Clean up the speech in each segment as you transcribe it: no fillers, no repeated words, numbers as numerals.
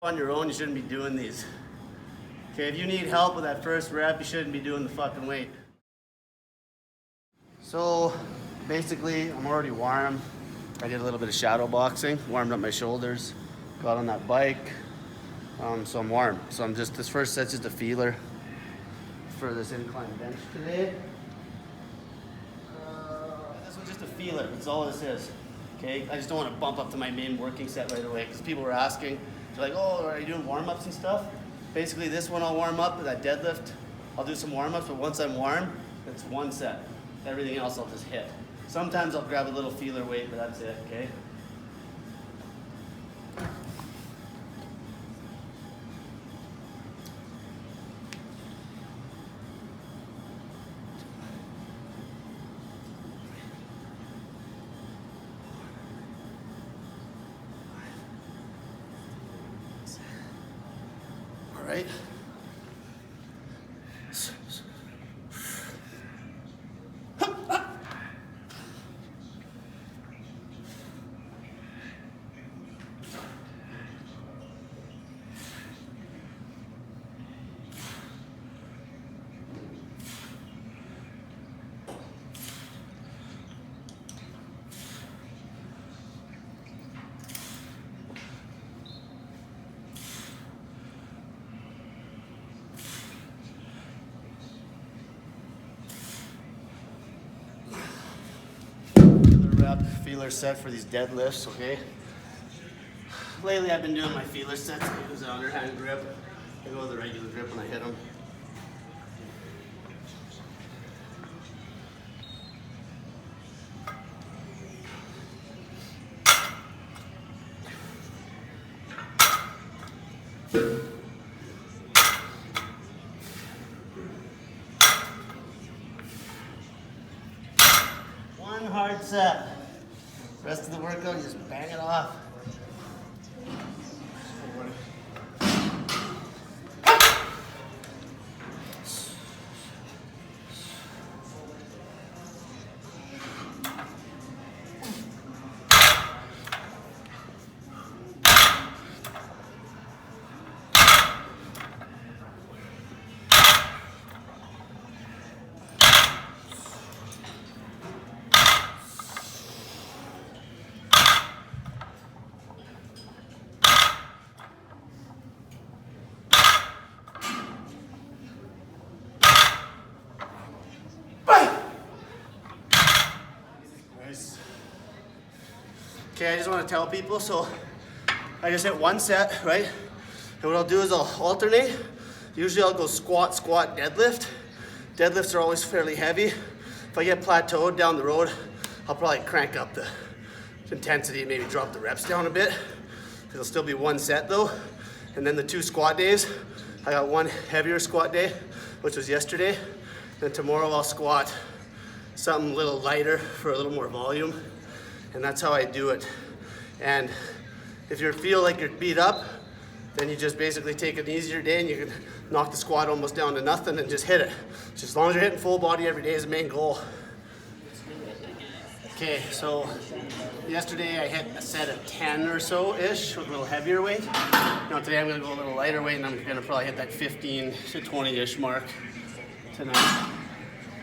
On your own, you shouldn't be doing these. Okay, if you need help with that first rep, you shouldn't be doing the fucking weight. So basically, I'm already warm. I did a little bit of shadow boxing, warmed up my shoulders, got on that bike. So I'm warm. So I'm just, this first set's just a feeler for this incline bench today. This one's just a feeler, that's all this is. Okay, I just don't want to bump up to my main working set right away because people were asking, they're like, oh, are you doing warm-ups and stuff? Basically this one I'll warm up with that deadlift. I'll do some warm-ups, but once I'm warm, it's one set. Everything else I'll just hit. Sometimes I'll grab a little feeler weight, but that's it, okay? All right. Feeler set for these deadlifts, okay? Lately I've been doing my feeler sets. I use an underhand grip. I go with the regular grip when I hit them. One hard set. Rest of the workout, you just bang it off. Okay, I just want to tell people, so I just hit one set, right? And what I'll do is I'll alternate. Usually I'll go squat, squat, deadlift. Deadlifts are always fairly heavy. If I get plateaued down the road, I'll probably crank up the intensity and maybe drop the reps down a bit. It'll still be one set though. And then the 2 squat days, I got one heavier squat day, which was yesterday. Then tomorrow I'll squat something a little lighter for a little more volume. And that's how I do it. And if you feel like you're beat up, then you just basically take an easier day and you can knock the squat almost down to nothing and just hit it. Just as long as you're hitting full body every day is the main goal. Okay, so yesterday I hit a set of 10 or so-ish with a little heavier weight. Now today I'm gonna go a little lighter weight and I'm gonna probably hit that 15 to 20-ish mark tonight.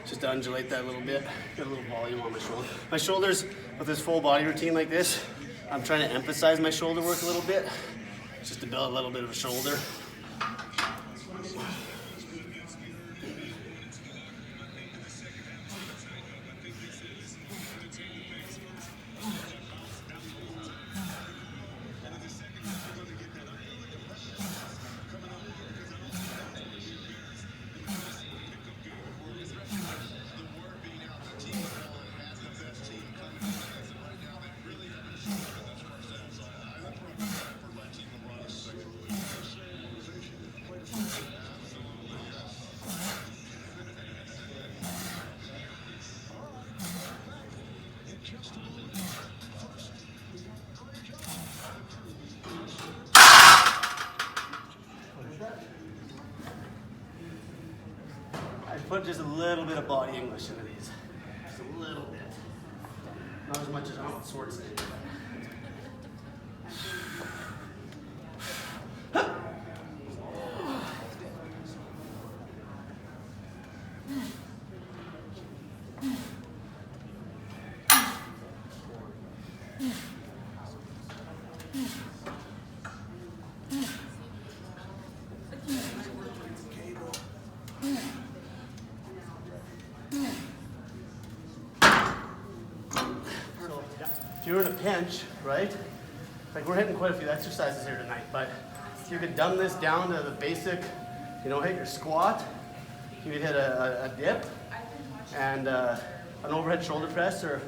Just to undulate that a little bit, get a little volume on my shoulder. My shoulders, with this full body routine like this, I'm trying to emphasize my shoulder work a little bit, just to build a little bit of a shoulder. Put just a little bit of body English into these. Just a little bit. Not as much as Arnold Schwarzenegger. if you're in a pinch, right? Like we're hitting quite a few exercises here tonight, but if you could dumb this down to the basic, you know, hit your squat, you could hit a dip, and an overhead shoulder press, or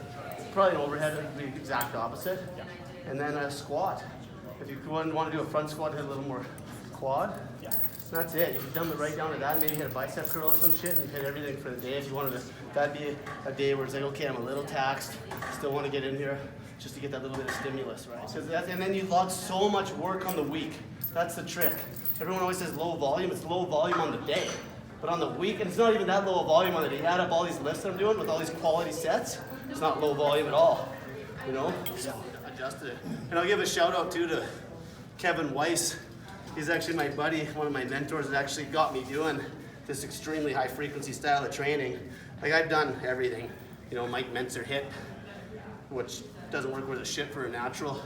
probably an overhead would be the exact opposite, and then a squat. If you want to do a front squat, hit a little more quad. That's it. You can dumb it right down to that. Maybe hit a bicep curl or some shit, and you hit everything for the day. If you wanted to, that'd be a day where it's like, okay, I'm a little taxed, still want to get in here, just to get that little bit of stimulus, right? So and then you log so much work on the week. That's the trick. Everyone always says low volume. It's low volume on the day, but on the week, and it's not even that low volume on the day. You add up all these lifts that I'm doing with all these quality sets, it's not low volume at all. You know, so adjusted it. And I'll give a shout out too to Kevin Weiss. He's actually my buddy, one of my mentors that actually got me doing this extremely high frequency style of training. Like I've done everything. You know, Mike Mentzer hit, which doesn't work worth a shit for a natural.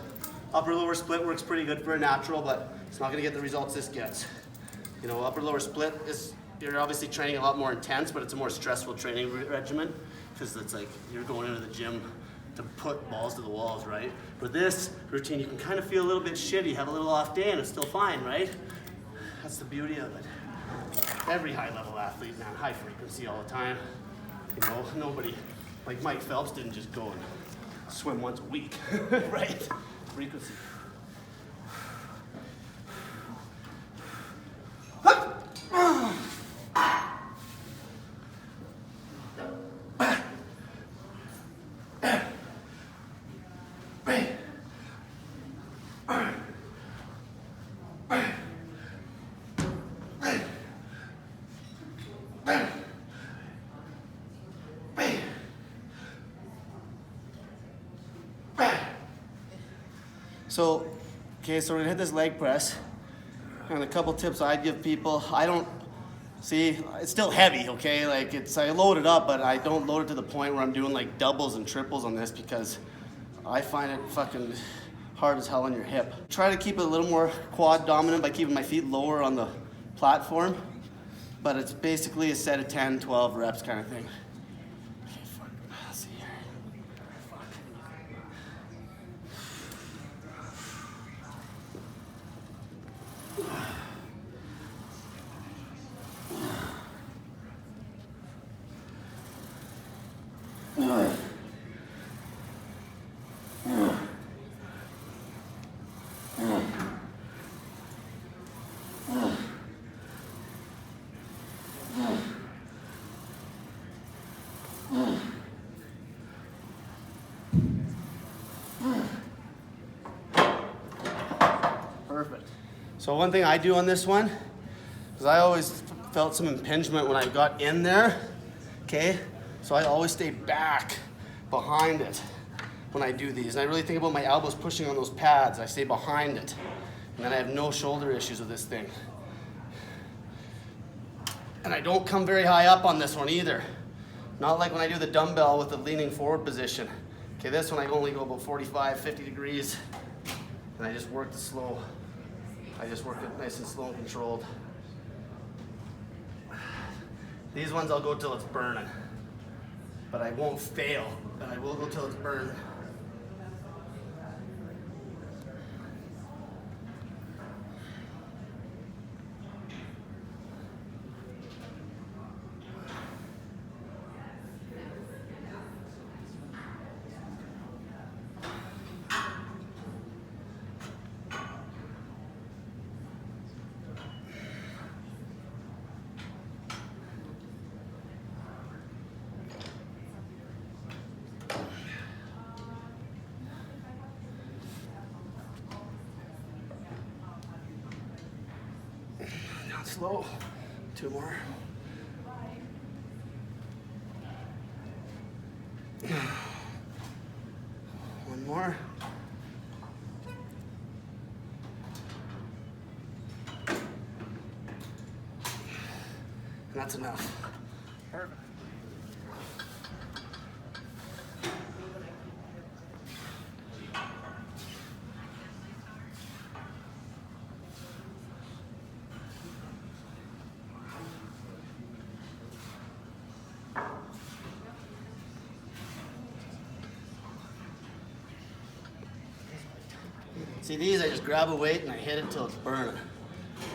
Upper lower split works pretty good for a natural, but it's not gonna get the results this gets. You know, upper lower split is, you're obviously training a lot more intense, but it's a more stressful training regimen because it's like you're going into the gym to put balls to the walls, right? For this routine, you can kind of feel a little bit shitty, have a little off day, and it's still fine, right? That's the beauty of it. Every high-level athlete, man, high frequency all the time. You know, nobody, like Mike Phelps didn't just go and swim once a week, right? Frequency. So, okay, so we're gonna hit this leg press. And a couple tips I'd give people. I don't, see, it's still heavy, okay? Like I load it up, but I don't load it to the point where I'm doing like doubles and triples on this because I find it fucking hard as hell on your hip. Try to keep it a little more quad dominant by keeping my feet lower on the platform, but it's basically a set of 10, 12 reps kind of thing. Okay, fuck, let's see here. Perfect. So one thing I do on this one, because I always felt some impingement when I got in there, okay? So I always stay back behind it when I do these. And I really think about my elbows pushing on those pads. I stay behind it. And then I have no shoulder issues with this thing. And I don't come very high up on this one either. Not like when I do the dumbbell with the leaning forward position. Okay, this one I only go about 45, 50 degrees. And I just work it slow. I just work it nice and slow and controlled. These ones I'll go till it's burning. But I won't fail. And I will go till it's burning. Down slow. 2 more. One more. And that's enough. Perfect. See these, I just grab a weight and I hit it till it's burning.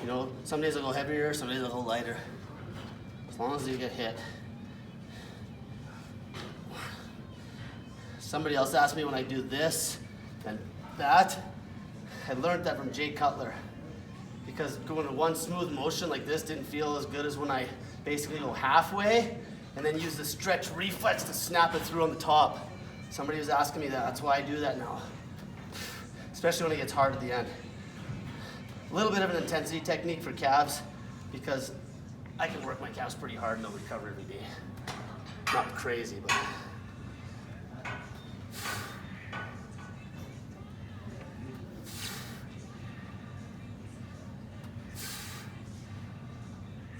You know, some days I'll go heavier, some days I'll go lighter. As long as you get hit. Somebody else asked me when I do this and that. I learned that from Jay Cutler. Because going to one smooth motion like this didn't feel as good as when I basically go halfway and then use the stretch reflex to snap it through on the top. Somebody was asking me that. That's why I do that now. Especially when it gets hard at the end. A little bit of an intensity technique for calves because I can work my calves pretty hard and they'll recover every day. Not crazy, but.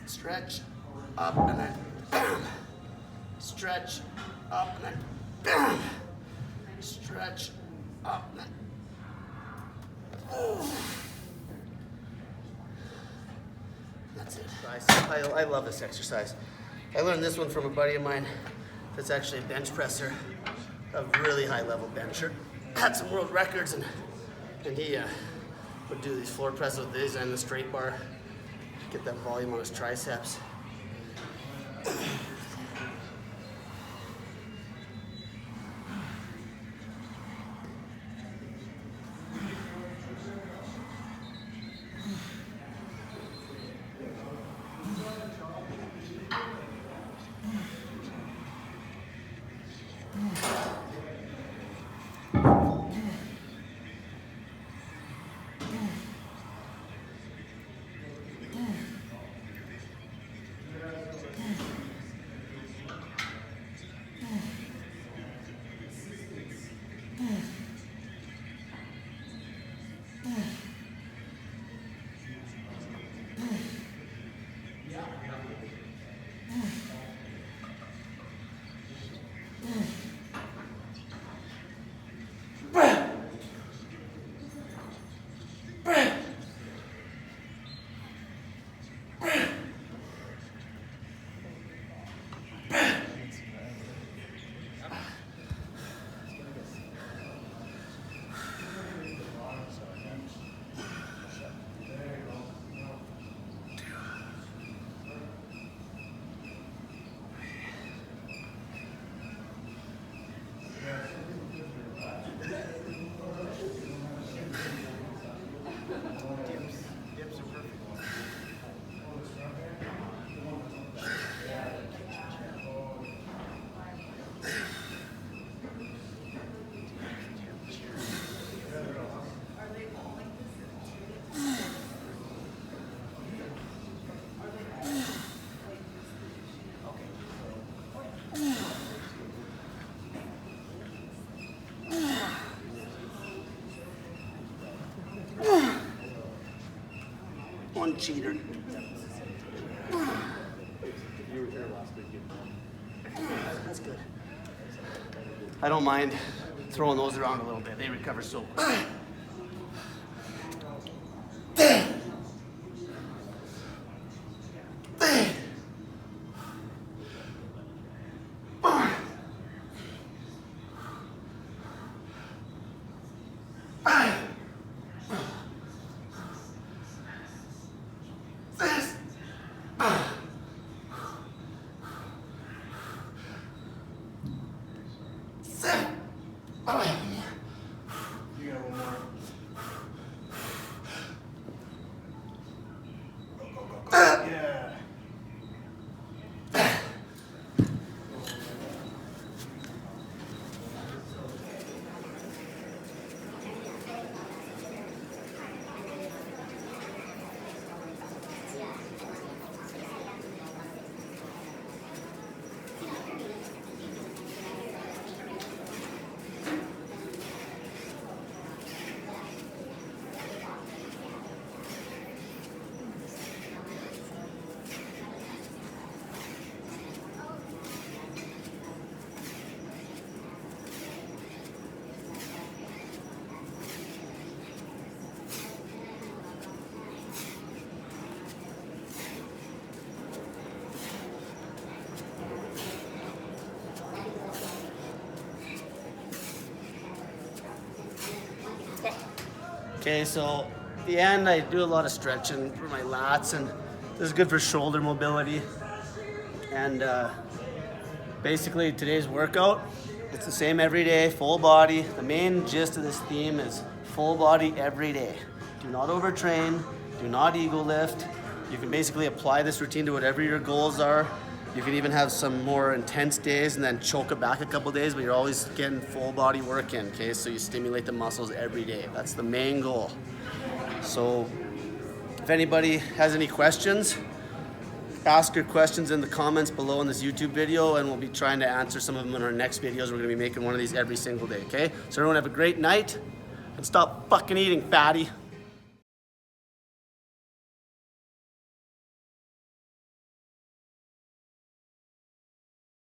Stretch up and then bam. Stretch up and then bam. Stretch up and then. Oh. That's it. I love this exercise. I learned this one from a buddy of mine that's actually a bench presser, a really high level bencher. Had some world records and he would do these floor presses with these and the straight bar. Get that volume on his triceps. One cheater. That's good. I don't mind throwing those around a little bit. They recover so quick. You got one more. Okay, so at the end I do a lot of stretching for my lats, and this is good for shoulder mobility. And basically today's workout, it's the same every day, full body. The main gist of this theme is full body every day. Do not overtrain, do not ego lift. You can basically apply this routine to whatever your goals are. You can even have some more intense days and then choke it back a couple days, but you're always getting full body work in, okay? So you stimulate the muscles every day. That's the main goal. So if anybody has any questions, ask your questions in the comments below in this YouTube video, and we'll be trying to answer some of them in our next videos. We're gonna be making one of these every single day, okay? So everyone have a great night, and stop fucking eating, fatty.